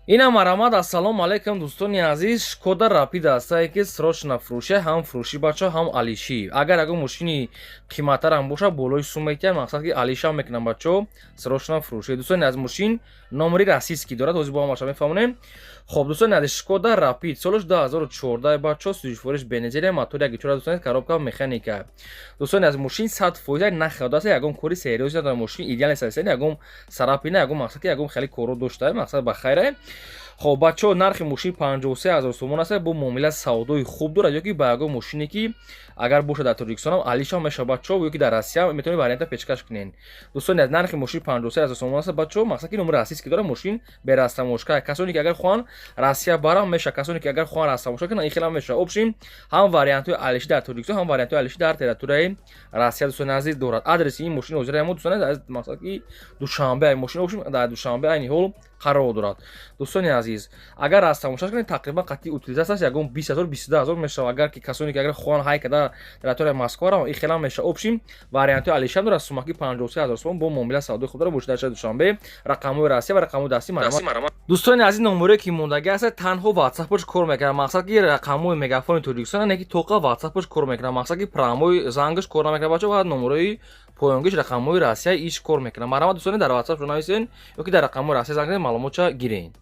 Инам марамад, ассалому алайкум дӯстони азиз. Шкода Rapid ҳастае ки срочно фурӯше, ҳам фурӯшӣ бачо, ҳам алишӣ. Агар ягон машини қиматтарам боша, болои сумма метиҳад, мақсад ки алишам мекунам бачо, срочно фурӯше. Дӯстони азиз, машин номери расиски дорад, ҳозир бо ҳам баша мефаҳмонем. Хоб дӯстони азиз, Шкода Rapid солаш 2014 бачо, сӯзишвориш бензин, мотори 1.4 дӯстони коробка механика. Дӯстони азиз, машин 100% нахадаста, ягон кори сериози надорад, машин идеал нест, ягон сарапина, ягон мақсад ки ягон хеле корро дошта, мақсад ба хайре. خب بچه‌ها نرخ ماشین 53000 تومان است با معامله سودای خوب دارد یا که با ягон ماشینی که اگر باشه در تاجیکستان هم علیش هم میشه بچه‌ها یا که در روسیه میتونید وریانت پیشکش کنین دوستان از نرخ ماشین 53000 تومان است بچه‌ها مقصد که نمره اساسی که داره ماشین به راستموشکا کسانی که اگر خوان روسیه برام میشه کسانی که اگر خوان راستموشکا کنن این خیلی میشه اپشن هم وریانت علیش در تاجیکستان هم وریانت علیش در تریتوری روسیه دوستان عزیز دارد آدرس این ماشین حاضر ما دوستان از مقصد که دوشنبه ماشین اپشن در دوشنبه این هول قرار دارد دوستان عزیز اگر راستموشکا کنید تقریبا قطعی утилизация است یگون 20000 22000 میشه اگر که کسانی که اگر خوان های که در تریتوری مسکو را این خیلی میشه اپشن وریانت علیش داره سوماکی 53000 تومان با معامله سودای خود داره باشه در دوشنبه رقم راستی و رقم دستی مرامت دوستان عزیز نمره که موندگی است تنها واتساپش کار میکنه مقصد که رقم مگافون تاجیکستان نه که توقع واتساپش کار میکنه مقصد که پراموی زنگش کار نمیکنه بچه بعد نمره پایانگیش رقم راستی ایش کار میکنه مرامت دوستان در واتساپ نویسین یا که در رقم راستی زنگ معلومات گیرین